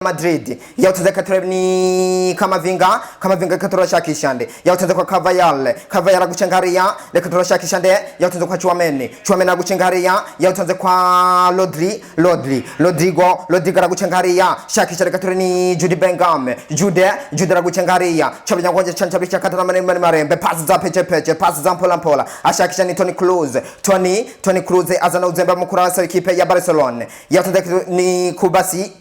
Madrid yautanze katurebe ni Kamavinga katurashakisha nde yautanze kwa Kavayal gucengariya reka turashakisha nde yautanze kwa Chouameni gucengariya yautanze kwa Rodrigo gucengariya shakisha reka turebe ni Jude Bellingham Jude gucengariya chabanya ngoje chanchabisha katana marembe pass za peche pass za mpola ashakisha ni Toni Kroos azana uzemba mukuru wa equipe ya Barcelona yautanze ni Kubasi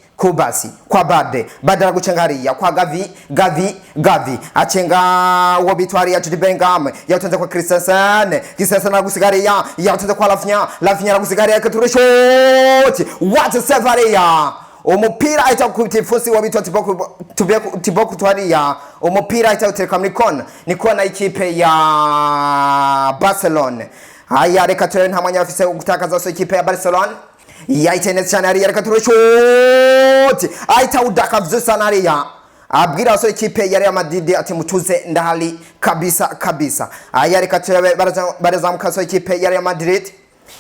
kwa Bade gucengariya kwa Gavi achenga uwo bitwari ya Jude Bellingham yautanze kwa Christensen gusigariya yautanze kwa Rafinha gusigariya ketureshoti what a savaria umupira aita kutifusi wa bitwa tibo kutwaria umupira aita utereka ni kona ikipe ya Barcelona haya reka turebe nta mwanya bafise gutakaza so ikipe ya Barcelona yaitenetse cyane ari reka tureshoti aita udaka vzusa nariya abwira so ikipe ya Real Madrid ati mutuze ndahali kabisa aya reka turebe barazamuka so ikipe ya Real Madrid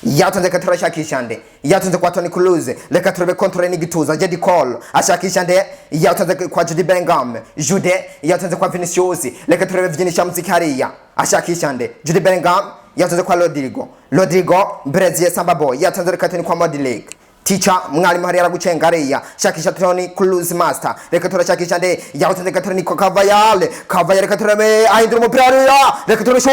yatonze katurashakisha nde yatonze kwa Toni Kroos reka turebe control ni gituza Jedi Cole ashakisha nde yatonze kwa Jude Bellingham yatonze kwa Vinicius reka turebe Vinicius muzikariya ashakisha nde Jude Bellingham yatonze kwa Rodrigo Brazil Samba Boy yatonze reka tuni kwa Modric Teacher mwalimu hari aragucengariya shakisha Toni Kroos master reka turashakisha nde yatonze reka tuni kwa Kavayal reka turebe ahindura umupira ariya reka turasho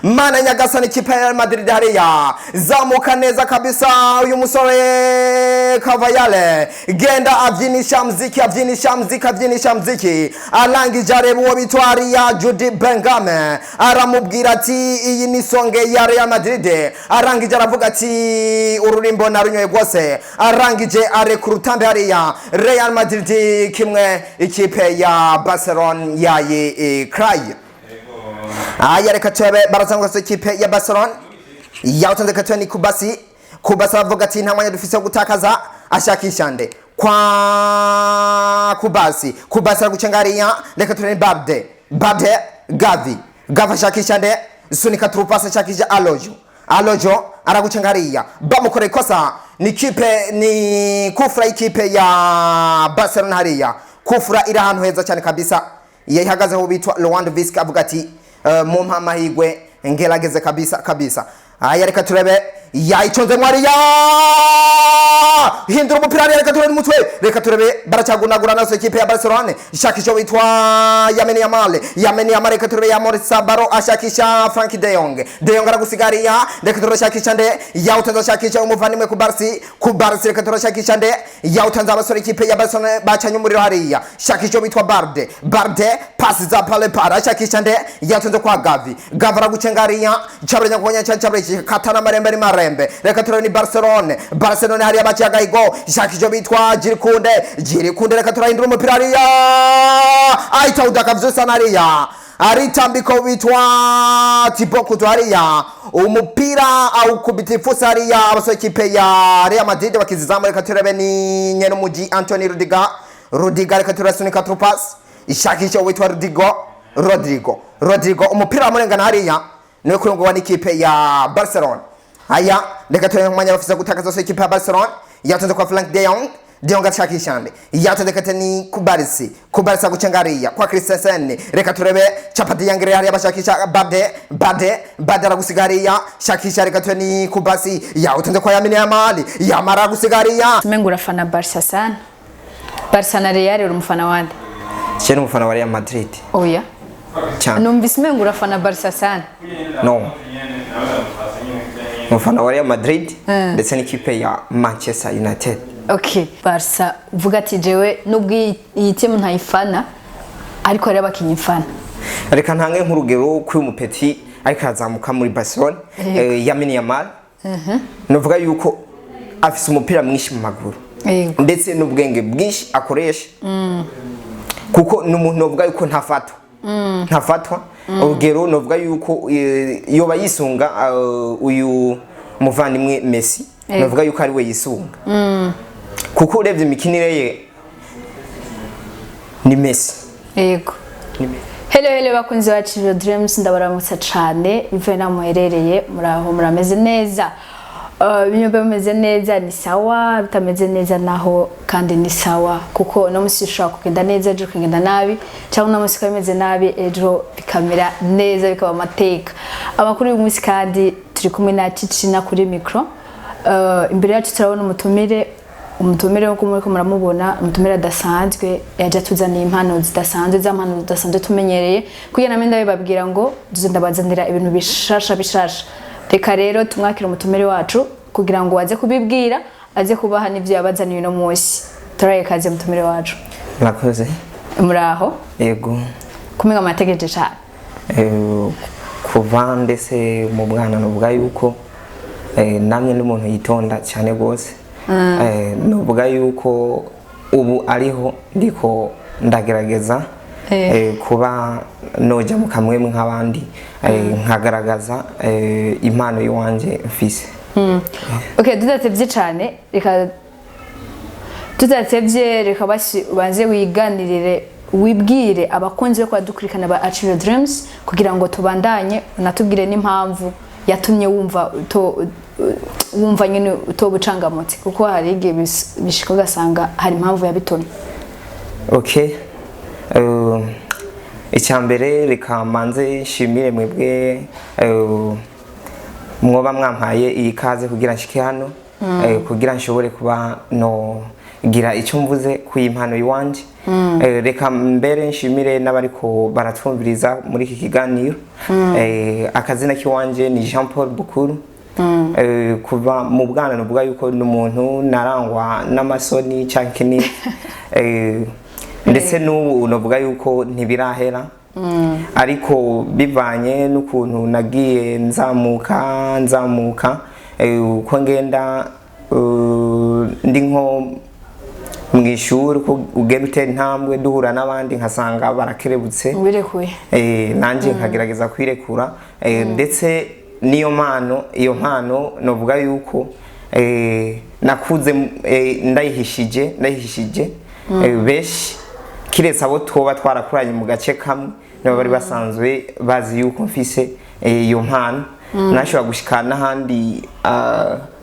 Mana nyagasani ikipe ya Madrid hariya zamuka neza kabisa uyu musore Kavayal genda avyinisha mziki arangije areba uwo bitwari ya Jude Bellingham aramubwira ati iyi ni songe ya Real Madrid arangije aravuga ati ururimbo narunyoye rwose arangije arekurutambe hariya Real Madrid kimwe ikipe ya Barcelona yayi cry aya reka turebe barazangwa so ikipe ya Barcelona yautanze katweni Kubasi avuga ati nta mwanya dufise gutakaza ashakisha nde kwa Kubasi aragucengariya reka turebe Bade Gavi ashakisha nde sunika trupasa ashakisha Alojo aragucengariya bamukore kosa ni kufra ikipe ya Barcelona hariya kufra ira ahantu heza cyane kabisa yihagaze ho bitwa Lewandowski avuga ati mumpa amahigwe ngerageze kabisa aya reka turebe yayiconze mwariya hindura umupira reka turebe umutwe reka turebe baracagunagura naso ikipe ya Barcelona ishakisha witwa Lamine Yamal reka turebe ya Morisa Baro ashakisha Frankie de Jong aragusigariya reka turebe shakisha nde yautanza shakisha umuvanimwe ku Barca reka turebe shakisha nde yautanza abasore ikipe ya Barcelona bacanye umuriro hariya shakisha witwa Barde pasi za pale shakisha nde yautanza kwa Gavi aragucengariya chabrenya konya chabrenya katana marembe reka turebe ni Barcelona hariya baciyaga igo shakisha bitwa Jirikunde reka turahindura umupira hariya aita udaka vzusa nariya aritambiko bitwa Tibokuto hariya umupira au kubitifusa hariya abasore ikipe ya Real Madrid bakizizamu reka turebe ni nyene muji Anthony Rudiger reka turasunika trupas ishakisha witwa Rodrigo umupira amurengana hariya niwe kurungwa n'ikipe ya Barcelona haya reka turebe mwanya bafisa gutakaza so ikipe ya Barcelona yatonze kwa Frank de Jong ashakisha nde yatonze kateni Kubasi agucengariya kwa Christensen reka turebe Chapati yangere hariya bashakisha Bade aragusigariya shakisha reka turebe ni Kubasi yatonze kwa Lamine Yamal aragusigariya Mengura fana Barca sana Barca na Real uri umufana wande cyane umufana wa Real Madrid oya numvise mengura fana Barca sana no umufana wa Real Madrid ndetse n'ikipe ya Manchester United. Okay, Barca uvuga ati jewe nubwo iyi team ntayifana ariko rero abakinyi mfana. Reka ntange nk'urugero kuri umupeti ariko azamuka muri Barcelona Lamine Yamal. Nuvuga yuko afise umupira mwinshi mu maguru. Ndetse n'ubwenge bwinshi akoresha. Kuko n'umuntu novuga yuko ntafatwa urugero novuga yuko iyo bayisunga uyu muvandimwe Messi novuga yuko ari we yisunga kuko urebye imikinire ye ni Messi. Yego. Hello bakunzi bacu Ivyo Dreams, ndabaramutsa cyane bivuye namuherereye muraho murameze neza. Binyobwe bimeze neza ni sawa, bitameze neza naho kandi ni sawa kuko no musi ushaka kugenda neza ejo kugenda nabi cyangwa no musi kameze nabi ejo bikamera neza bikaba amateka. Amakuru y'uyu munsi kandi turi kumwe na Cicina kuri micro. Imbere yacu turabona umutumire nko muri ko muramubona, umutumire adasanzwe yaje tuzaniye impano zidasanzwe z'ampano zidasanzwe tumenyereye kugira namwe ndabibabwira ngo ndabazanira ibintu bishasha. Reka rero tumwakira umutumire wacu kugira ngo waze kubibwira aze kubaha n'ivyo yabazaniye no munsi. Turaye kaze umutumire wacu. Murakoze. Muraho? Yego. Kumenga amategereje cyane. Kuva ndetse mu bwana nuvuga yuko namwe n'umuntu yitonda cyane gose. Nuvuga yuko ubu ariho ndiko ndagerageza kuba noja mu kamwe nk'abandi nkagaragaza impano yiwanje mfise. Okay, tudatevye cyane reka basi ubanze wiganirire wibwire abakunzi ko badukurikana ba Ivyo Dreams kugira ngo tubandanye natubwire n'impamvu yatumye wumva nyine utobucangamutse kuko hari igihe bishika gasanga hari impamvu yabitumye. Okay. Icyambere reka manze nshimire mwebwe mwoba mwampaye iyi kaze kugira nshike hano kugira nshobore kuba no gira icyo mvuze ku impano yiwanje. Reka mbere nshimire n'abariko baratwumviriza muri iki kiganiro. Akazina kiwanje ni Jean Paul Bukuru. Kuva mu bwana nuvuga yuko n'umuntu narangwa n'amasoni cyangwa ndetse n'ubu unovuga yuko ntibirahera. Ariko bivanye n'ukuntu nagiye nzamuka uko ngenda ndi nko mwishuri ko ugenda utera intambwe duhura n'abandi nkasanga barakerebutse nanje nkagerageza kwirekura ndetse niyo mpano novuga yuko nakuze ndayihishije beshi kiretse abo twoba twarakuranye mu gace kamwe nabo bari basanzwe bazi yuko mfise iyo mpano. Nashobora gushika n'ahandi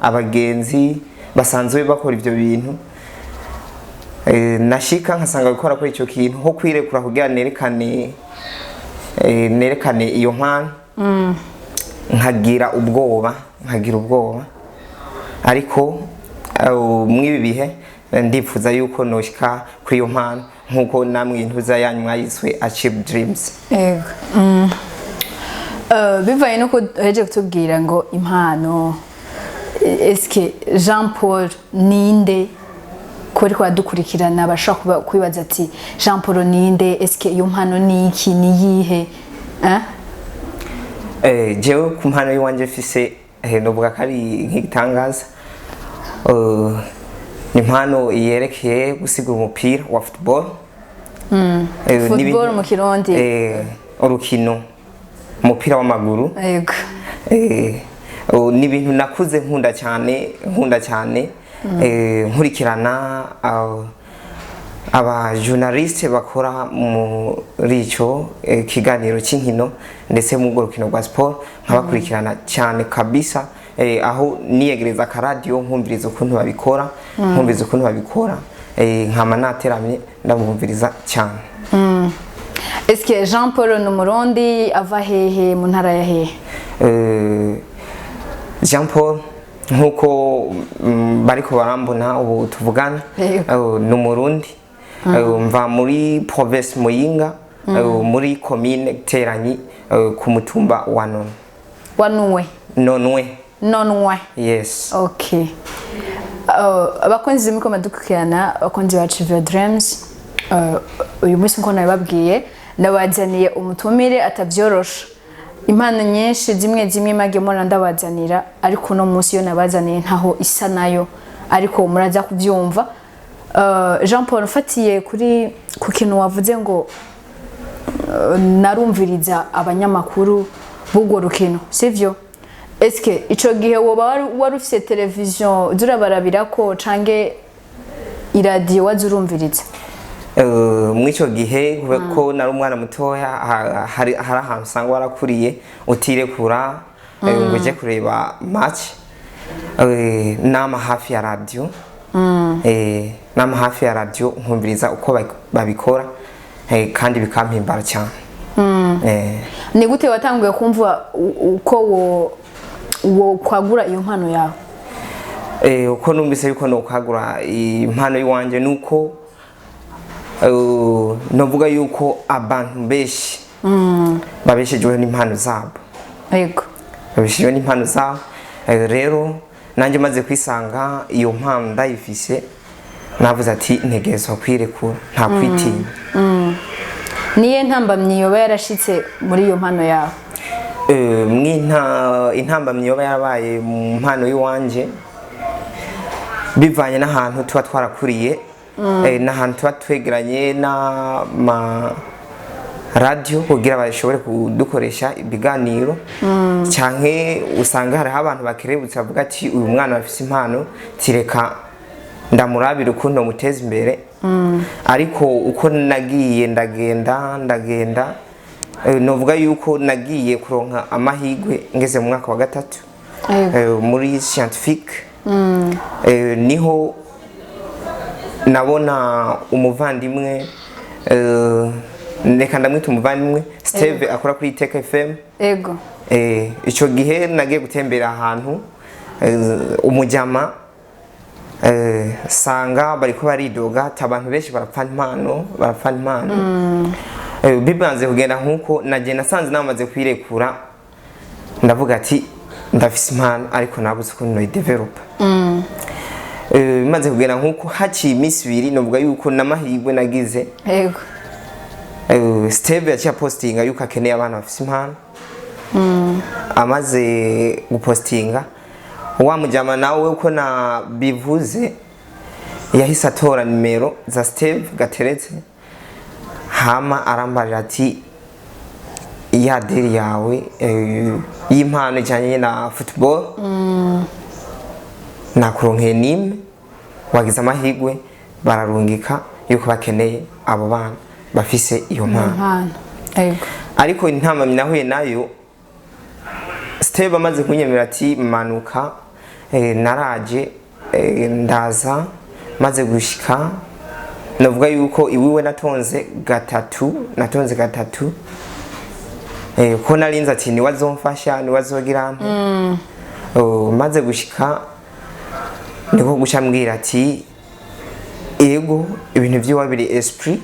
abagenzi basanzwe bakora ivyo bintu nashika nkasanga gukora kuri icyo kintu ho kwirekura kugira nerekane iyo mpano. Nkagira ubwoba ariko mwibi bihe ndifuza yuko noshika kuri iyo mpano nkuko namwe intuza yanyu mwayiswe Achieve Dreams. Yego. Bivaye nuko heje kutubwira ngo impano eske Jean Paul ninde kuri kwa dukurikirana bashaka kwibaza ati Jean Paul ninde eske iyo mpano ni iki ni yihe jewe ku mpano yiwanje mfise novuga kari nk'igitangaza. Impano yerekeye gusigura umupira wa football. Football mu Kirundi. Urukino umupira w'amaguru. Yego. Ni ibintu nakuze nkunda cyane nkurikirana aba journaliste bakora muri ico kiganiro cy'inkino ndetse mu rukino rwa sport nkabakurikirana cyane kabisa. Aho niyegereza ka radio nkumviriza ukuntu babikora nkama nateramye ndamwumviriza cyane. Eske Jean Paul n'umurundi ava hehe mu ntara ya hehe? Jean Paul nkuko bariko barambona ubu tuvugana n'umurundi mva muri province Muyinga muri commune Teranyi ku mutumba wa Nonwe. Yes. Okay. Abakunzi miko madukirana abakunzi ba Ivyo Dreams uyu munsi nko nababwiye ndabazaniye umutumire atavyorosha. Impano nyinshi zimwe mage mora ndabazanira ariko no munsi yo nabazaniye ntaho isa nayo ariko muraza kuvyumva. Jean Paul ufatiye ku kintu wavuze ngo narumviriza abanyamakuru b'urwo rukino sivyo eske ico gihe woba wari ufise televiziyo zurabarabirako canke iradiyo wazurumviriza mw'ico gihe ko nari umwana mutoya hari ahantu usanga warakuriye utirekura ngo uje kureba match nama hafi ya radio nama hafi ya radio nkumviriza uko babikora kandi bikampimbara cyane ni gute watanguye kumva uko wo kwagura iyo mpano yawe uko numvise yuko no kwagura impano yiwanje nuko novuga yuko abantu benshi babeshejwe n'impano zabo yego babeshejwe n'impano zabo rero nanjye maze kwisanga iyo mpano ndayifise navuze ati ntegerezwa kwirekura nta kwitinya niye ntambamyi yoba yarashitse muri iyo mpano yawe intambamyi yoba yarabaye mu mpano yiwanje bivanye n'ahantu tuba twarakuriye n'ahantu tuba twegeranye n'ama radio kugira bashobore kudukoresha ibiganiro canke usanga hari abantu bakerebutse bavuga ati uyu mwana afise impano tireka ndamurabira ukuntu muteza imbere ariko uko nagiye ndagenda novuga yuko nagiye kuronka amahigwe ngeze mu mwaka wa 3 muri scientifique niho nabona umuvandimwe reka ndamwita umuvandimwe Steve akora kuri Iteka FM ego ico gihe nagiye gutembera ahantu umujyama sanga bariko baridoga abantu benshi barapfa impano bibanze kugenda nkuko nagiye nasanze namaze kwirekura ndavuga ati ndafise impano ariko nabuze ukuntu no develop bimaze kugenda nkuko haciye iminsi 2 novuga yuko namahirwe nagize yego Steve yaciye postinga yuko akeneye abana bafise impano amaze gupostinga wa mujyama nawe uko na bivuze yahise atora nimero za Steve gateretse hama arambarira ati ya diri yawe y'impano ijanye na football nakuronkeye nimwe wagize amahirwe bararungika yuko bakeneye abo bana bafise iyo mpano ariko intambamyi nahuye nayo Steve amaze kunyemera ati manuka naraje ndaza maze gushika navuga yuko iwiwe natonze gatatu ko narinze ati ni wazomfasha ni wazogira maze gushika niko gucambwira ati ego ibintu by'wabiri esprit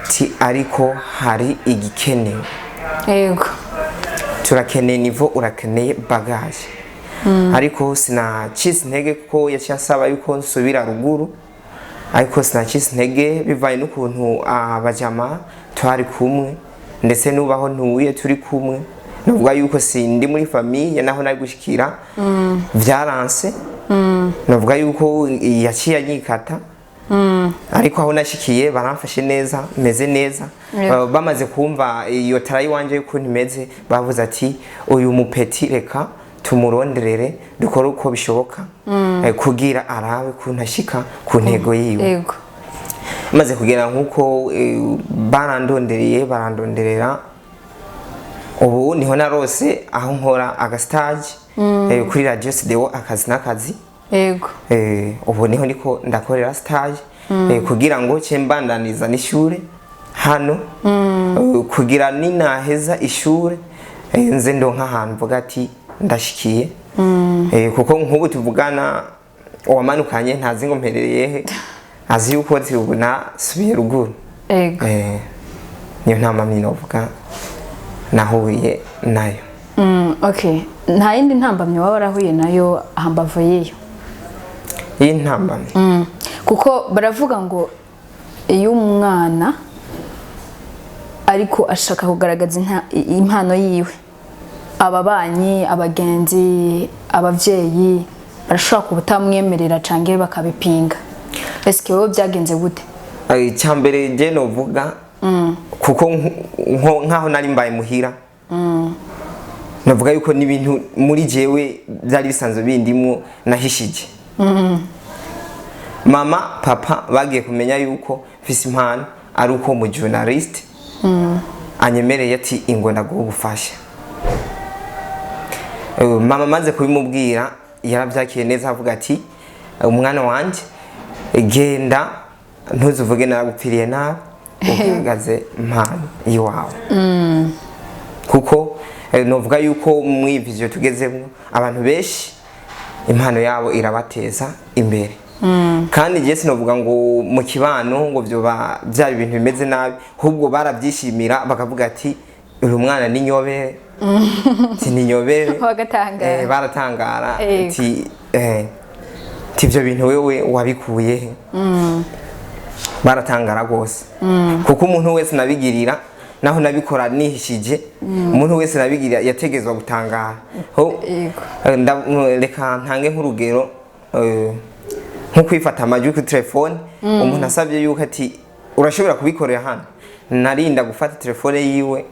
ti ariko hari igikenewe yego turakeneye nivo urakeneye bagage ariko sinacise intege ko yacyasaba yuko nsubira ruguru ariko sinacise intege bivaye n'ukuntu abajama twari kumwe ndetse nubaho ntuye turi kumwe nuvuga yuko sindi muri famille naho nari gushikira byaranse nuvuga yuko yaciye anyikata ariko aho nashikiye baramfashe neza meze neza bamaze kumva iyo tarayi wanje yuko ntimeze bavuze ati uyu mupeti reka tumuronderere dukora uko bishoboka kugira arabe kuntashika ku ntego yiwe yego maze kugera nkuko barandoderera ubu niho narose aho nkora agastage kuri radio studio akazi n'akazi yego ubu niho ndiko ndakorera stage kugira ngo cyembandaniza n'ishure hano kugira ninaheza ishure nze ndonka ahantu mvuga ati ndashikiye kuko nk'ubu tuvugana wamanukanye ntazi ngo mperereye he azi yuko ubu nasubiye ruguru yego niyo ntambamyi novuga nahuye nayo okay nta yindi ntambamyi waba warahuye nayo hambavu yiyo iyi ntambamyi kuko baravuga ngo iyo umwana ariko ashaka kugaragaza impano yiwe ababanyi abagenzi abavyeyi barashobora kubutamwemerera canke bakabipinga eske wowe byagenze gute cyambere je novuga kuko nkaho nari mbaye muhira navuga yuko n'ibintu muri jewe byari bisanzwe bindimo nahishije. Mama papa bagiye kumenya yuko mfise impano ari uko mu journalist anyemereye ati ingo ndaguha ubufasha. Mama maze kubimubwira yaravyakiye neza avuga ati umwana wanje genda ntuzuvuge naragupfiriye nabi ugaragaze impano iwawe. Kuko novuga yuko mu ivyo tugezemo abantu benshi impano yabo irabateza imbere. Kandi je sinovuga ngo mu kibano ngo byari ibintu bimeze nabi, ahubwo barabyishimira bakavuga ati uyu mwana ni nyobere. Ni nyobere bagatangara baratangara ati tivyo bintu wewe wabikuye. Baratangara gose kuko umuntu wese nabigirira naho nabikora nihishije, umuntu wese nabigirira yategezwa gutangara. Reka ntange nk'urugero nko kwifata amajwi ku telefone. Umuntu asabye yuko ati urashobora kubikorera hano, narinda gufata telefone yiwe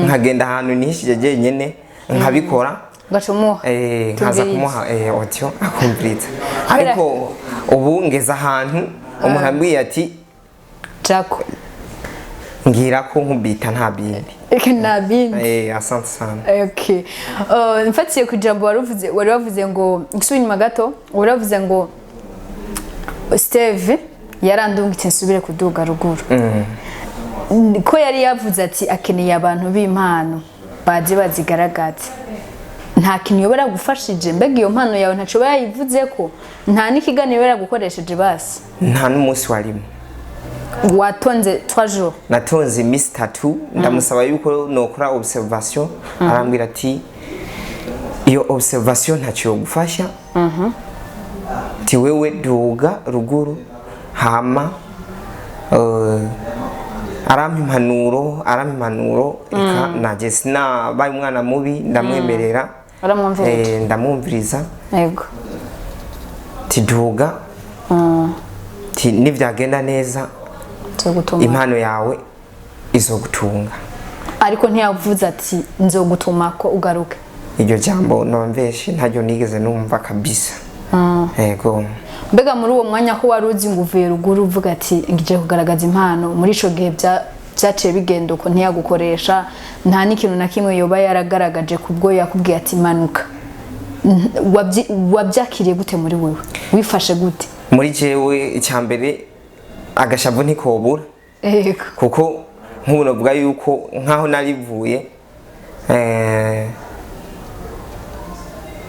nkagenda ahantu nihishije jenyene nkabikora nkaza kumuha audio akumviriza. Ariko ubu ngeze ahantu umuntu ambwiye ati Jaco ngira ko nkubita nta bindi nta bindi. Asante sana. Okay, mfatiye ku jambo wari wavuze ngo gisubira inyuma gato, wari wavuze ngo Steve yarandungitse nsubire kuduga ruguru. Ko yari yavuze ati akeneye abantu b'impano baje bazigaragaza. Nta kintu yobora gufashije, mbega iyo mpano yawe ntaco bayivuze ko nta n'ikiganiro yaragukoresheje basi? Nta n'umunsi warimo. Watonze 3 jours? Natonze Miss 3 ndamusaba yuko nokora observation. Arambwira ati iyo observation ntaco yogufasha. Ti wewe duga ruguru hama arampa impanuro eka naje sinabaye umwana mubi ndamwemerera. Ndamwumviriza. Yego. Ti duga ti nivyagenda neza impano yawe izogutunga. Ariko ntiyavuze ati nzogutuma ko ugaruke. Iryo jambo nomveshe ntajyo nigeze numva kabisa. Yego. Mbega muri uwo mwanya ko waruzi ngo uvuye ruguru uvuga ati ngije kugaragaza impano, muri ico gihe byaciye bigenda uko ntiyagukoresha, nta n'ikintu na kimwe yoba yaragaragaje kubwo yakubwiye ati manuka, wabyakiriye gute muri wewe? Wifashe gute? Muri jewe icyambere agashavu ntikobura. Yego. Kuko nk'ubu navuga yuko nkaho narivuye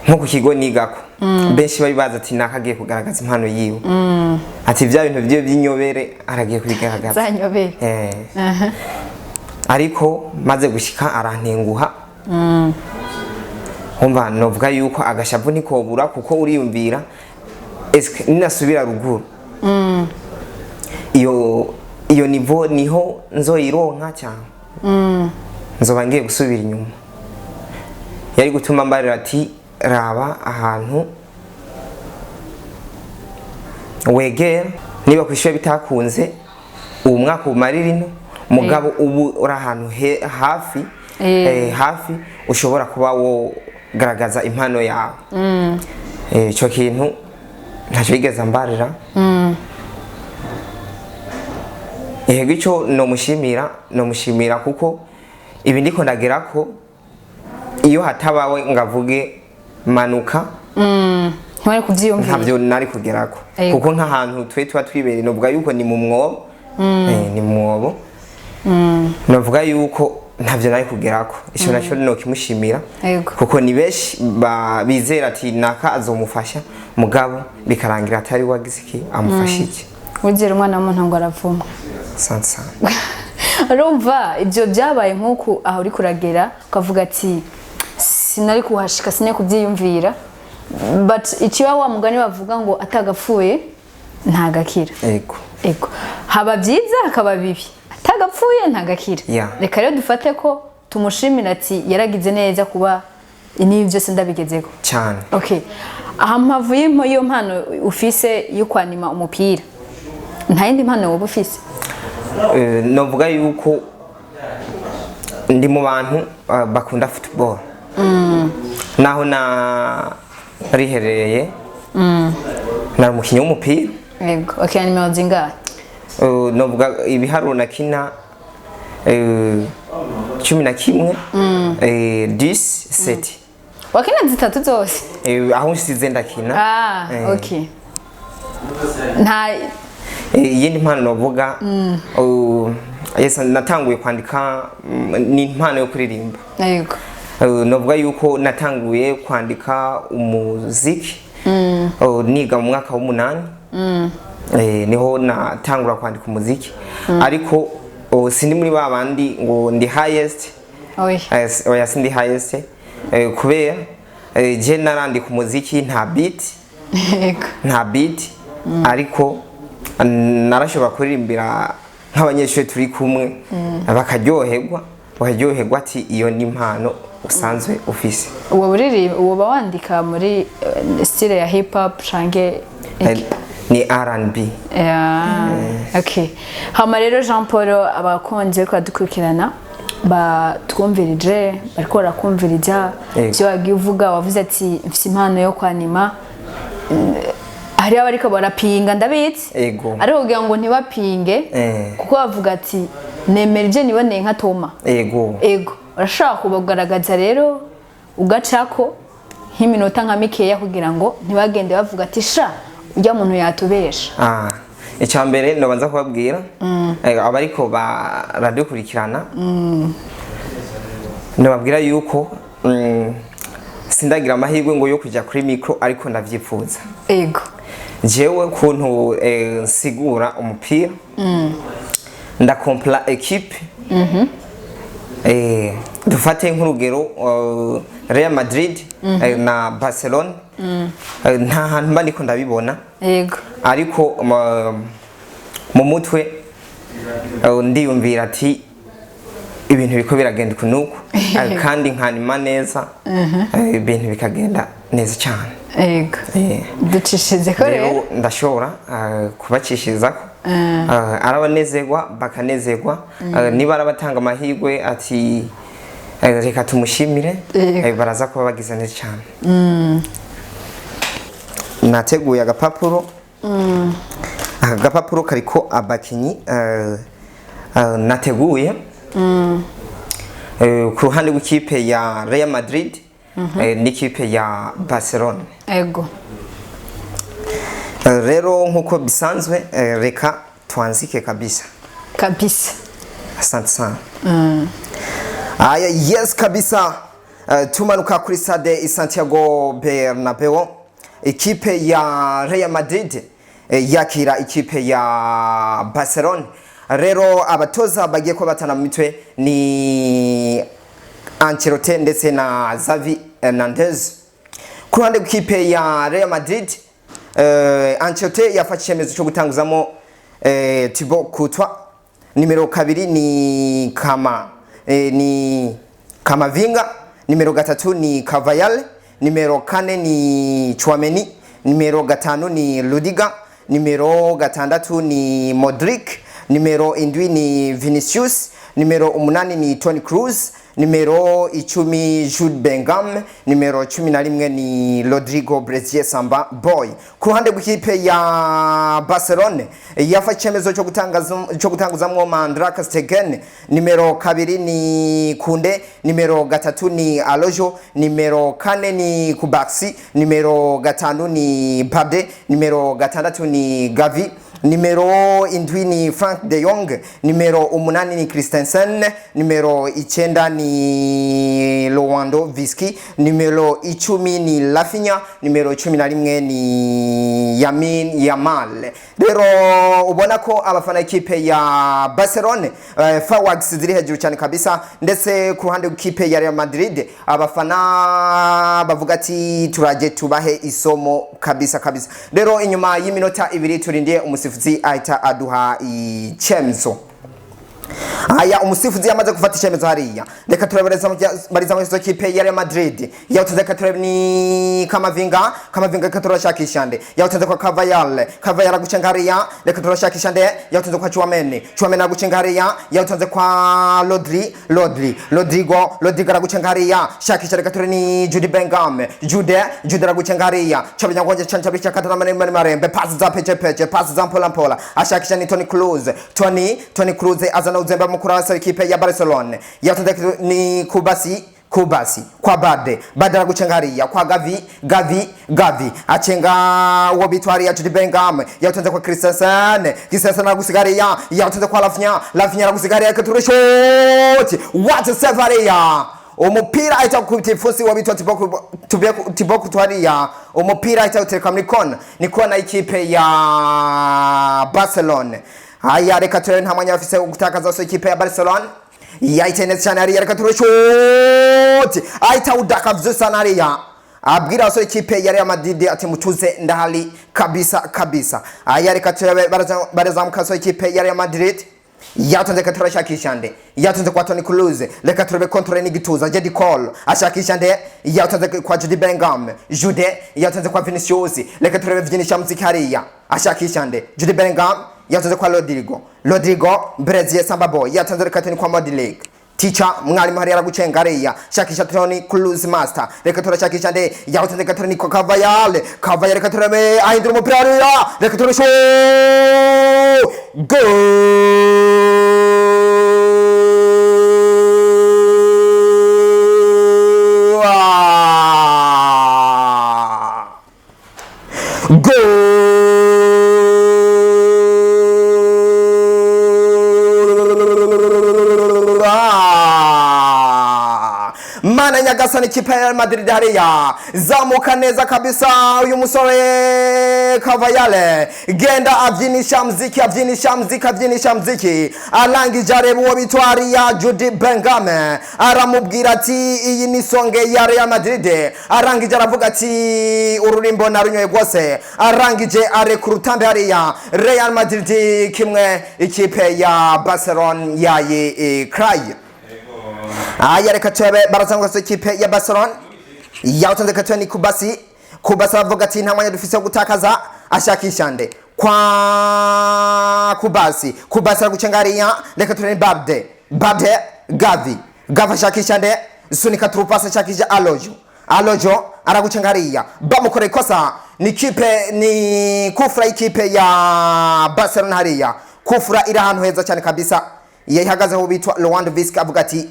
nko ku kigo nigako benshi babibaza ati nakagiye kugaragaza impano yiwe. Ati bya bintu byo by'inyobere aragiye kubigaragaza. Zanyobere. Ariko maze gushika arantenguha. Umva novuga yuko agashavu ntikobura kuko uriyumvira eske ninasubira ruguru iyo nivo niho nzoyironka cyane nzoba ngiye gusubira inyuma. Yari gutuma mbarira ati raba ahantu wegera, niba kwishyura bitakunze ubu mwaka umaririno mugabo ubu uri ahantu hafi hafi ushobora kuba wo garagaza impano yawe. Ico kintu ntacyo yigeze ambarira. Yego ico nomushimira kuko ibi ndiko ndagerako iyo hatabawe ngavuge manuka ntwari kuvyiyumvira ntabyo nari kugerako. Kuko nk'ahantu twe tuba twibere novuga yuko ni mu mwobo. Ni mu mwobo. Novuga yuko ntabyo nari kugerako. Ico naco no kimushimira kuko ni beshi bizera ati naka azomufasha mugabo bikarangira atari wagisiki amufashije. Ugera umwana w'umuntu ngo aravumwa. Sansa. Urumva ibyo byabaye nkuko aho uri kuragera ukavuga ati sinari kuhashika sine kubyiyumvira, but ikiba wa mugani bavuga ngo atagapfuye ntagakira. Ego haba byiza hakaba bibi, atagapfuye ntagakira. Reka rero dufate ko tumushimira ati yaragize neza kuba ni byose ndabigezeko cyane. Okay, aha mpavuye iyo mpano ufise yo kwanima umupira, nta yindi mpano wowe ufise? Novuga yuko ndi mu bantu bakunda football naho na riherereye nari umukinnyi w'umupira yego okay nimero zingahe novuga ibiharuro nakina 11 10 wakina zitatu zose aho nsize ndakina okay nta yindi mpano novuga yes natanguye kwandika ni impano yo kuririmba yego novuga yuko natanguye kwandika umuziki niga mu mwaka w'8 niho natangura kwandika umuziki ariko sindi muri babandi ngo ndi highest oya sindi highest kubera je narandika umuziki nta beat ariko narashobora kuririmbira nk'abanyeshuri turi kumwe bakaryoherwa ati iyo ni impano usanzwe ufise uwo wandika muri style ya hip hop canke ni R&B okay hama rero Jean Paul abakonje ko adukurikirana batwumvirije bariko barakumviriza byo wagiye uvuga wavuze ati mfise impano yo kwanima hari abariko barapinga ndabitse ariko kugira ngo ntibapinge kuko bavuga ati nemerje niboneye nka Toma ego urashaka kubagaragaza rero ugacako nk'iminota nka mikeya kugira ngo ntibagende bavuga ati sha ujya muntu yatubesha icyambere ndabanza kubabwira abariko baradukurikirana ndababwira yuko sindagira amahirwe ngo yo kujya kuri micro ariko ndavyifuza jewe kuntu nsigura umupira ndakompla equipe dufate nk'urugero Real Madrid na Barcelona nta hantu mba ndiko ndabibona ariko mu mutwe ndiyumvira ati ibintu biko biragenda kunuko kandi nkanima neza ibintu bikagenda neza cyane ducishize ko rero ndashobora kubacishiriza arabanezerwa bakanezerwa niba arabatanga amahirwe ati reka tumushimire baraza kuba bagize neza cyane nateguye agapapuro agapapuro kariko abakinyi nateguye ku ruhande rw'ikipe ya Real Madrid n'ikipe ya Barcelona rero nkuko bisanzwe reka twanzike kabisa asante sana aya yes kabisa tumanuka kuri stade Santiago Bernabeu ikipe ya Real Madrid yakira ikipe ya Barcelona rero abatoza bagiye ko batana mu mitwe ni Ancelotti ndetse na Xavi Hernandez ku ruhande rw'ikipe ya Real Madrid Ancelotti yafashe icyemezo cyo gutanguzamo Thibaut Courtois nimero 2 ni Kamavinga nimero 3 ni Carvajal nimero 4 ni Tchouameni nimero 5 ni Rudiger nimero 6 ni Modric nimero 7 ni Vinicius nimero 8 ni Toni Kroos nimero 10 Jude Bellingham nimero 11 ni Rodrigo Brezier Samba Boy ku ruhande rw'ikipe ya Barcelona yafashe icyemezo cyo gutanguzamo Mandrake Stegen nimero 2 ni Kunde nimero 3 ni Alojo nimero 4 ni Kubaksi nimero 5 ni Bade nimero 6 ni Gavi nimero 7 ni Frank de Jong nimero 8 ni Christensen nimero 9 ni Lewandowski nimero 10 ni Rafinha nimero 11 ni Lamine Yamal rero ubona ko abafana ikipe ya Barcelona fireworks ziri hejuru cyane kabisa ndetse ku ruhande rw'ikipe ya Real Madrid abafana bavuga ati turaje tubahe isomo kabisa rero inyuma y'iminota 2 turindiye umusifuzi ahita aduha icemzo aya umusifuzi yamaze gufata icyemezo hariya reka turabereza bariza mu kipe ya Real Madrid yawuteze katurebe ni Kamavinga reka turashakisha nde yawuteze kwa Cavayal agucengariya reka turashakisha nde yawuteze kwa Chouameni agucengariya yawuteze kwa Rodrigo agucengariya shakisha reka turebe ni Jude Bellingham Jude agucengariya chabanya ngoje chancha katana marembe pasi za peche pasi za mpola ashakisha ni Toni Kroos azana uzembe mukuru wa ekipe ya Barcelona yawuteze ni Kubasi kwa Bade aragucengariya kwa Gavi achenga uwo bitwari ya Jude Bellingham yawutenze kwa Christensen aragusigariya yawutenze kwa Rafinha aragusigariya katureshoti what a savaria umupira aita kutifusi wa bitwa Thibaut Courtois umupira aita utereka muri kona ikipe ya Barcelona haya reka turebe nta mwanya bafise gutakaza so ikipe ya Barcelona yaitenetse cyane hariya reka tureshoti aita udaka vzusa hariya abwira so ikipe ya Real Madrid ati mutuze ndahali kabisa aya reka turebe barazamuka so ikipe ya Real Madrid yatonze katurashakisha nde yatonze kwa Toni Kroos reka turebe control ni gituza Jedi Cole ashakisha nde yatonze kwa Jude Bellingham yatonze kwa Vinicius reka turebe Vinicius mzikariya ashakisha nde Jude Bellingham yatonze kwa Rodrigo Brazil Sambabo yatonze reka tuni kwa Modric Teacher mwalimu hari aragucengariya shakisha Toni Kroos master reka turashakisha nde yatonze reka tuni kwa Cavayal reka turebe ahindura umupira hariya reka turasho Mana nyagasani ikipe ya Real Madrid hariya zamuka neza kabisa uyu musore Cavayal genda avyinisha mziki arangije areba uwo bitwari ya Jude Bellingham aramubwira ati iyi ni songe ya Real Madrid arangije aravuga ati ururimbo narunyoye rwose arangije arekurutambe hariya Real Madrid kimwe ikipe ya Barcelona yayi cry aya reka turebe barazanguka so ikipe ya Barcelona yawutanze katoni Kubasi avuga ati nta mwanya dufise gutakaza ashakisha nde kwa Kubasi aragucengariya reka turebe Bade Gavi ashakisha nde sunika trupasa ashakisha Alojo aragucengariya bamukore ikosa ni kufra ikipe ya Barcelona hariya kufra ira ahantu heza cyane kabisa yihagaze ho bitwa Lewandowski avuga ati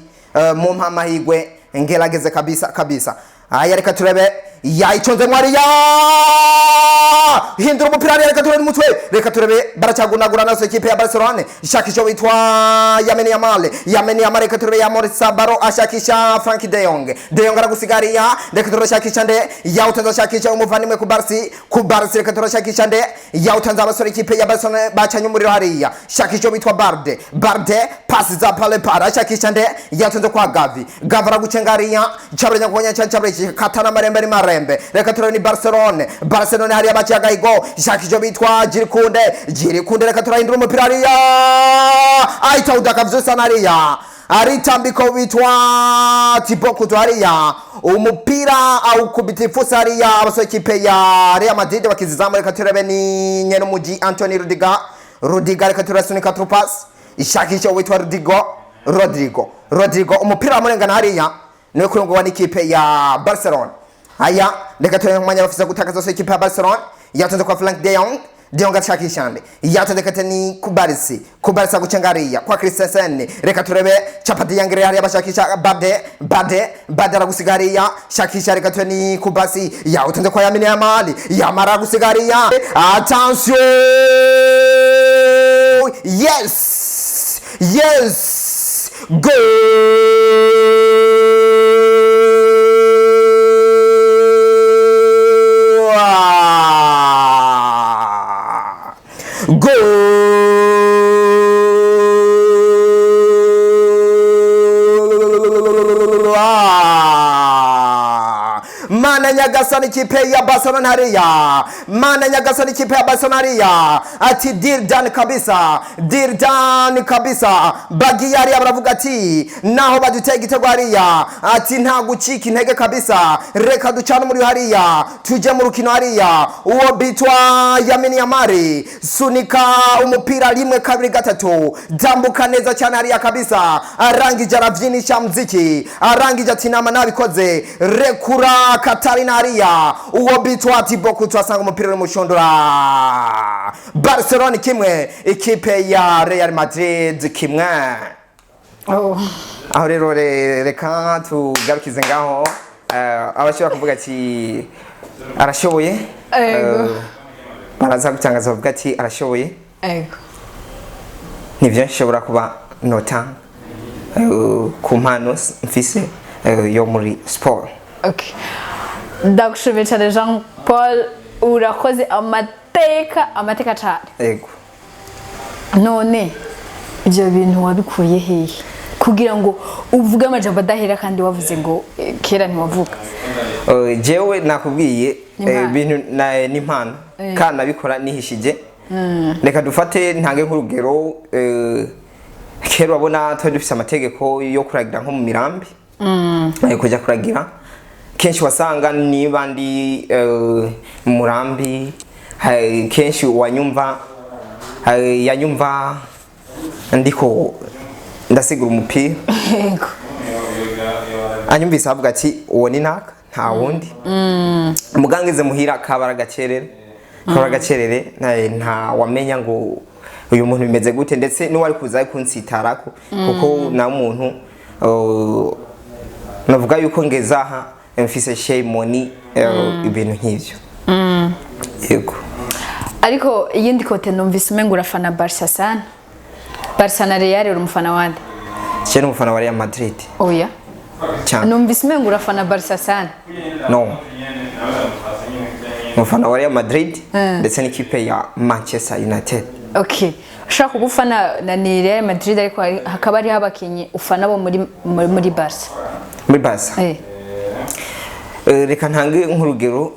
mu mpamahigwe ngerageze kabisa aya reka turebe yayiconze mwariya hindura umupira reka turebe umutwe reka turebe baracagunagura naso ikipe ya Barcelona ishakisha witwa Lamine Yamal reka turebe ya Maurice Sabaro ashakisha Frankie de Jong aragusigariya reka turebe shakisha nde yawutanza shakisha umuvandimwe ku Barca reka turebe shakisha nde yawutanza abasore ikipe ya Barcelona bacanye umuriro hariya shakisha witwa Barde pasi za pale ashakisha nde yawutanza kwa Gavi aragucengariya chabrenya konya chabrenya katana marembe reka turebe ni Barcelona hariya baciyaga igo shakisha bitwa Jirikunde reka turahindura umupira hariya aita udaka vzusa hariya aritambiko bitwa Thibaut Courtois hariya umupira au kubitifusa hariya abasore ikipe ya Real Madrid bakizizamu reka turebe ni nyene muji Anthony Rudiger reka turasunika trupas ishakisha witwa Rodrigo umupira amurengana hariya niwe kurungwa n'ikipe ya Barcelona haya reka turebe mwanya bafisa gutakaza so ikipe ya Barcelona yatonze kwa Frankie de Jong ashakisha nde yatonze katani Kubasi agucengariya kwa Christensen reka turebe chapati yangere hariya bashakisha Bade aragusigariya shakisha reka turebe ni Kubasi yatonze kwa Lamine Yamal aragusigariya attention yes goal Mana nyagasani nyagasani ikipe ya Barcelona hariya mana nyagasani ikipe ya Barcelona hariya ati deal done kabisa bagiyari baravuga ati naho baduteye igitego hariya ati nta gucika intege kabisa reka ducane muri hariya tuje mu rukino hariya uwo bitwa Lamine Yamal sunika umupira rimwe kabiri gatatu dambuka neza cyane hariya kabisa arangije aravyinisha muziki arangije ati nama nabikoze rekura Katarina hariya uwo bitwa Tiboku twasanga umupira mu shondora Barcelona kimwe ikipe ya Real Madrid kimwe. Aho rero reka tugarukize ngaho abashobora kuvuga ati arashoboye baraza gutangaza bavuga ati arashoboye nivyo nshobora kuba nota ku mpano mfise yo muri sport. Okay, ndagushimiye cyane Jean Paul, urakoze amateka cyane. Yego. None ibyo bintu wabikuye hehe kugira ngo uvuge amajambo adahera kandi wavuze ngo kera ntiwavuga? Jewe nakubwiye ibintu n'impano kandi nabikora nihishije. Reka dufate ntange nk'urugero kera wabona twa dufise amategeko yo kuragira nko mu mirambi kujya kuragira kenshi wasanga niba ndi murambi kenshi wanyumva yanyumva ndiko ndasigura umupira anyumvise avuga ati uwo ni naka nta wundi mugangize muhira kabara gacerere nta wamenya ngo uyu muntu bimeze gute ndetse n'uwari kuza kunsitarako kuko na umuntu navuga yuko ngezaha mfise shame money ibintu nk'ivyo. Yego. Ariko iyindi kote numvise umenga urafana Barca sana. Barca na Real uri umufana wande? Cyane umufana wa Real Madrid. Oya. Cyane. Numvise umenga urafana Barca sana. No. Umufana wa Real Madrid ndetse n'ikipe ya Manchester United. Okay. Ushaka kugufana na Real Madrid ariko hakaba ari abakinyi ufana bo muri Barca. Muri Barca. Reka ntange nk'urugero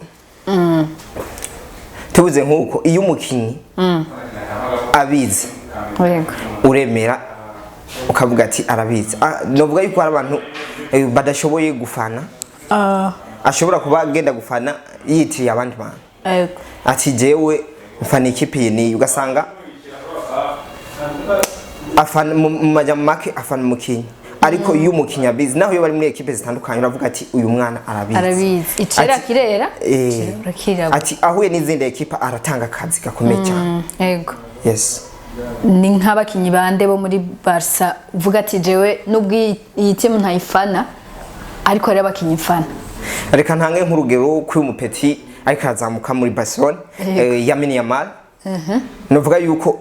tubuze nk'uko iyo umukinyi abizi uremera ukavuga ati arabizi novuga yuko hari abantu badashoboye gufana ashobora kuba agenda gufana yitiriye abandi bantu ati jewe mfana ikipe ni ugasanga afana mu majambo make afana umukinyi ariko iyo umukinya abizi naho iyo bari muri ekipe zitandukanye uravuga ati uyu mwana arabizi icera kirera ati ahuye n'izindi ekipa aratanga akazi gakomeye cyane. Yego. Yes. Ni nk'abakinyi bande bo muri Barca uvuga ati jewe nubwo iyi team ntayifana ariko ari abakinyi mfana? Reka ntange nk'urugero kuri umupeti ariko azamuka muri Barcelona Lamine Yamal novuga yuko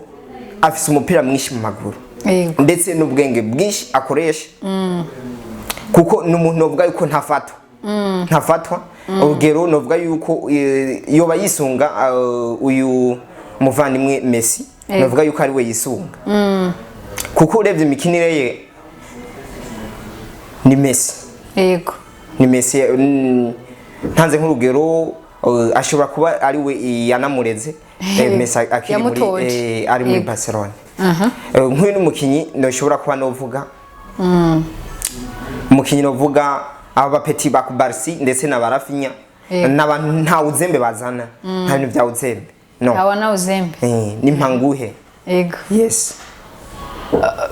afise umupira mwinshi mu maguru ndetse n'ubwenge bwinshi akoresha kuko n'umuntu novuga yuko ntafatwa urugero novuga yuko iyo bayisunga uyu muvandimwe Messi novuga yuko ari we yisunga kuko urebye imikinire ye ni Messi. Yego. Ni Messi ntanze nk'urugero ashobora kuba ari we yanamureze Messi akiri muri ari muri Barcelona. Nk'uyu n'umukinyi ndoshobora kuba novuga umukinyi novuga aba peti ba ku Barca ndetse na Barafinya n'abantu nta uzembe bazana nta bintu bya uzembe no aba na uzembe ni mpanguhe. Yego. Yes.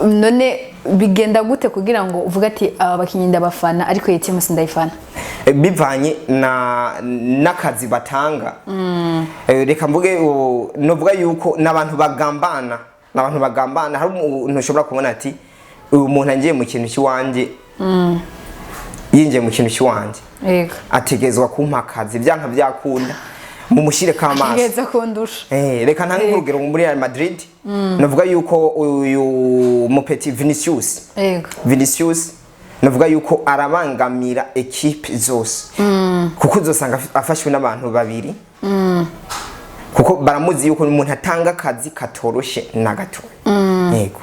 None bigenda gute kugira ngo uvuga ati aba bakinyi ndabafana ariko iyi team sindayifana? Bivanye n'akazi batanga. Reka mvuge novuga yuko n'abantu bagambana hari umuntu ushobora kubona ati uyu muntu angiye mu kintu cy'iwanje yinjiye mu kintu cy'iwanje ategezwa kumpa akazi byanka byakunda mumushire kamaso ageza kundusha. Reka ntange nk'urugero muri Real Madrid navuga yuko uyu mupeti Vinicius navuga yuko arabangamira equipe zose kuko uzosanga afashwe n'abantu babiri kuko baramuzi yuko umuntu atanga akazi katoroshe na gato. Yego.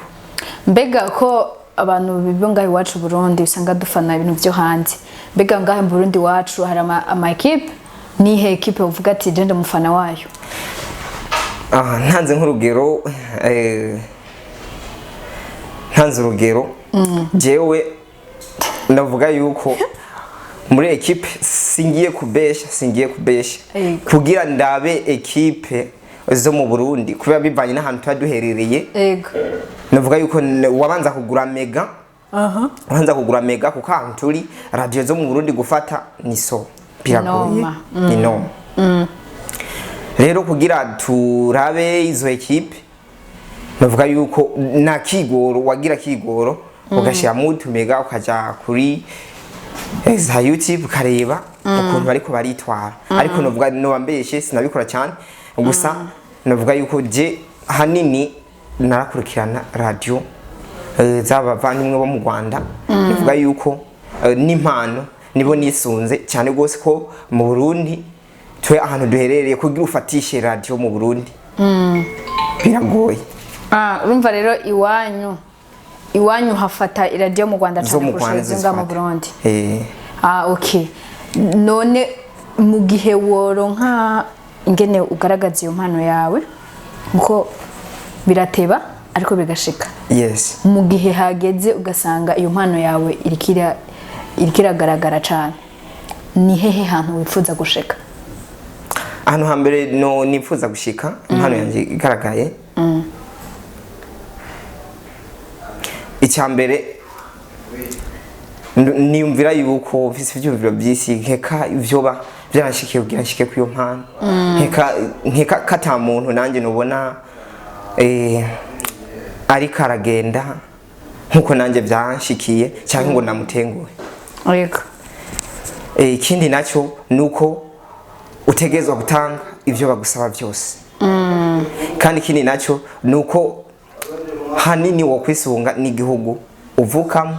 Mbega ko abantu bibongaye iwacu Burundi usanga dufana ibintu byo hanze mbega ngahe mu Burundi wacu hari ama equipe nihe equipe uvuga ati je ndamufana wayo? Ntanze nk'urugero jewe ndavuga yuko muri equipe singiye kubesha kugira ndabe equipe zo mu Burundi kuba bivanye n'ahantu twaduherereye. Yego. Navuga yuko wabanza kugura mega. Wabanza kugura mega kuko ahantu turi radio zo mu Burundi gufata ni so biragoye. Ni no. Rero kugira turabe izo equipe navuga yuko na kigoro wagira kigoro ugashira mu tumega ukaja kuri za YouTube ukareba ukuntu bariko baritwara. Ariko navuga no bambeshe sinabikora cyane gusa navuga yuko je hanini narakurikirana radio z'abavandimwe bo mu Rwanda. Navuga yuko n'impano nibo nisunze cyane gose ko mu Burundi twe ahantu duherereye kugira ufatishe radio mu Burundi biragoye. Urumva rero iwanyu hafata radio mu Rwanda cyane kurusha mu Burundi. Okay. None mu gihe woronka ingene ugaragaza iyo mpano yawe uko birateba ariko bigashika. Yes. Mu gihe hageze ugasanga iyo mpano yawe irikiragaragara cyane, ni hehe hantu wifuza gushika? Hano hambere no nifuza gushika impano yanjye igaragaye. Icyambere niyumvira yuko mfise ivyumviro byisi nkeka ivyoba byanshikiye kugira nshike ku iyo mpano. Nkeka kata muntu nanje nubona ari karagenda nkuko nanje byanshikiye cyangwa ngo namutenguwe. Yego. Ikindi nacyo nuko utegezwa gutanga ivyo bagusaba byose. Kandi ikindi nacyo nuko hanini wo kwisunga n'igihugu uvukamo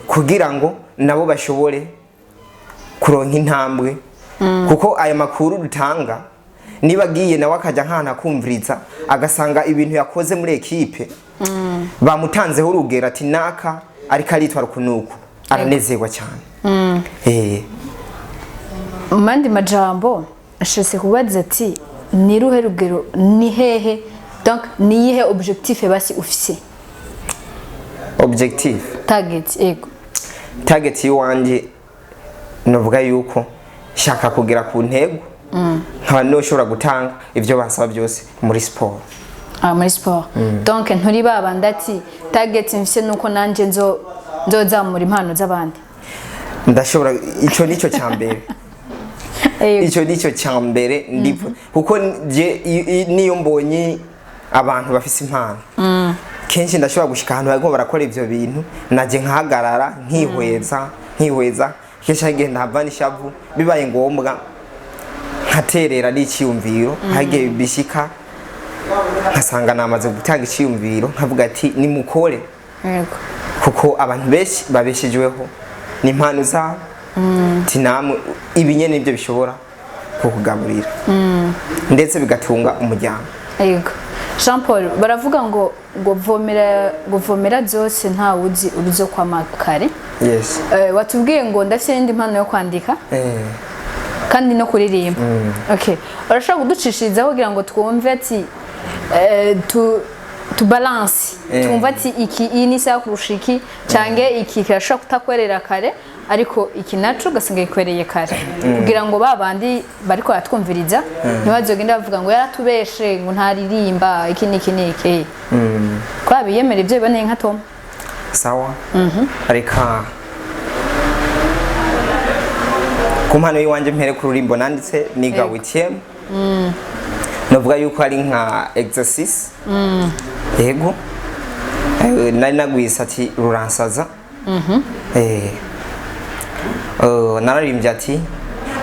kugira ngo nabo bashobore kuronka intambwe kuko aya makuru dutanga niba giye nawe akaja nkana kumviriza agasanga ibintu yakoze muri equipe bamutanzeho urugero ati naka ariko aritwara kunuko aranezerwa cyane. Mandi majambo ashese kubaza ati ni ruhe rugero ni hehe, donc ni yihe objectif basi ufise? Objectif target yiwanje novuga yuko shaka kugera ku ntego nkaba noshobora gutanga ivyo basaba byose muri sport. Muri sport. Donc nturi babanda ati target mfise nuko nanje nzozamura impano z'abandi. Ndashobora ico nico cyambere. Ico nico cyambere ndipo kuko je niyo mbonye abantu bafise impano kenshi ndashobora gushika ahantu bariko barakora ivyo bintu naje nkahagarara nkihweza kenshi agenda havana ishavu bibaye ngombwa nkaterera n'iciyumviro hage bishika nkasanga namaze gutanga iciyumviro nkavuga ati nimukore. Yego. Kuko abantu benshi babeshejweho n'impano zabo tinamwe ibinyene nibyo bishobora kukugaburira ndetse bigatunga umuryango. Yego. Jean Paul baravuga ngo govomera zose nta wuzi uruzo kwa makare. Yes. Watubwiye ngo ndafite indi mpano yo kwandika kandi no kuririmba. Okay. Urashaka kuducishirizaho kugira ngo twumve ati tu balance twumva ati iki ni sa kurushiki cange iki kirashaka kutakwerera kare ariko iki naco gasinga ikwereye kare kugira ngo babandi bariko atwumviriza ntibazogenda bavuga ngo yaratubeshe ngo ntaririmba iki niki kwa biyemera ivyo biboneye nka Tom. Sawa. Arika kumpano yiwanje mpere ku rurimbo nanditse niga witiem novuga yuko ari nka exercise. Yego. Nari nagwisa ati ruransaza. Nararimbye ati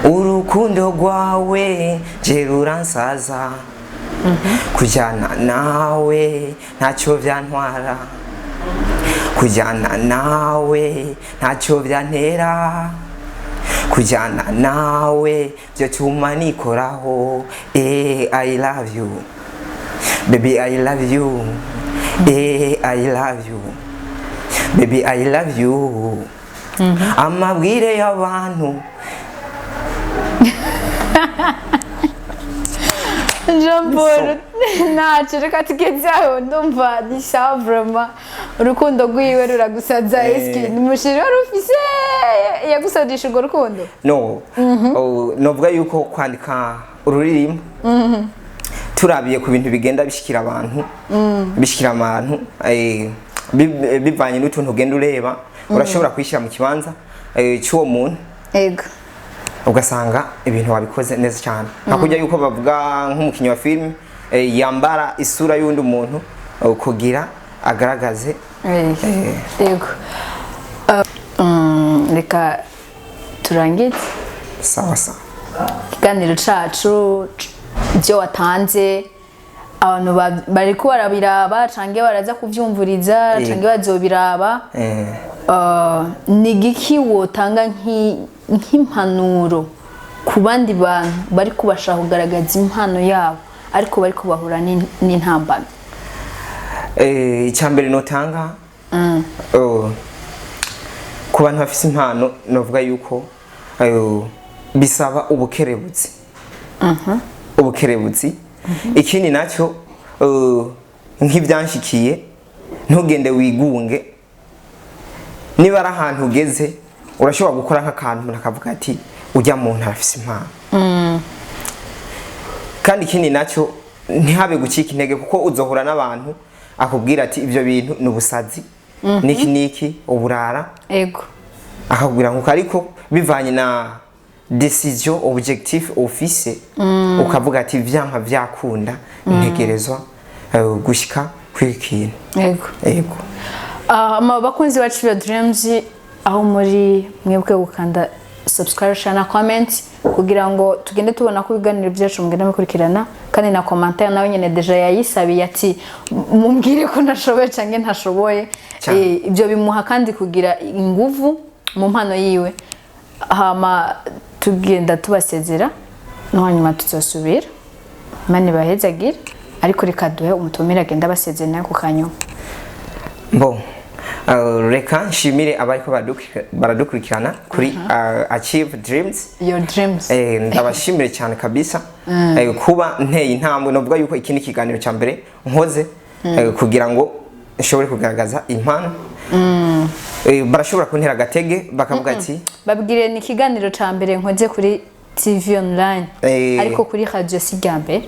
urukundo rwawe je ruransaza kujyana nawe ntacyo byantwara kujyana nawe ntacyo byantera kujyana nawe byo tuma nikoraho. I love you baby, I love you. I love you baby, I love you. Amabwire y'abantu Jean Paul ntacyo reka tugezeho ndumva ni sawa vraiment urukundo rwiwe ruragusaza eski ni mushiri wari ufise yagusadisha urwo rukundo no novuga yuko kwandika ururirimbo turabiye ku bintu bigenda bishikira abantu bivanye n'utuntu ugenda ureba urashobora kwishyira mu kibanza cy'uwo muntu ego ugasanga ibintu wabikoze neza cyane nakujya yuko bavuga nk'umukinnyi wa filime yambara isura y'undi muntu kugira agaragaze ego reka turangize sawa sawa ikiganiro cacu ibyo watanze abantu bari ko barabiraba canke baraza kuvyumvuriza canke bazobiraba ni giki wotanga nk'impanuro ku bandi bantu bari kubashaka kugaragaza impano yabo ariko bari kubahura n'intambano icyambere notanga ku bantu bafite impano novuga yuko bisaba ubukerebutsi ikindi nacyo nk'ibyanshikiye ntugende wigunge niba ari ahantu ugeze urashobora gukora nk'akantu nakavuga ati ujya mu ntara afite impano kandi ikindi nacyo ntihabe gucika intege kuko uzohura n'abantu akubwira ati ibyo bintu ni ubusazi niki uburara ego akakubwira nkuko ariko bivanye na decision objectif office ukavuga ati vyanka vyakunda integerezwa gushika kwikintu ego bakunzi bacu Ivyo Dreams aho muri mwebwe gukanda subscribe channel comment kugira ngo tugende tubona ko ibiganiro byacu mugenda mukurikirana kandi na commentaire nawe nyene deja yayisabiye ati mumbwire ko nashoboye canke ntashoboye ibyo bimuha kandi kugira inguvu mu mpano yiwe hama tugenda tubasezera no hanyuma tuzosubira mani bahezagira ariko reka duhe umutumira agenda basezera ku kanyo bon reka nshimire abariko baradukurikirana kuri Achieve Dreams Your Dreams ndabashimire cyane kabisa kuba nteye intambwe novuga yuko ikindi kiganiro cya mbere nkoze kugira ngo nshobore kugaragaza impano barashobora kuntera agatege bakavuga ati babwire ni ikiganiro cya mbere nkoze kuri TV online ariko kuri radio sigambe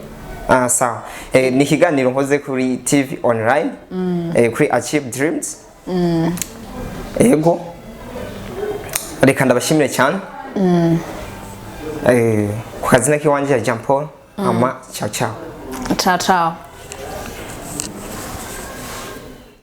sawa ni ikiganiro nkoze kuri TV online kuri Achieve Dreams ego reka ndabashimire cyane ku kazina k'iwanje ya Jean Paul ama ciao ciao ciao ciao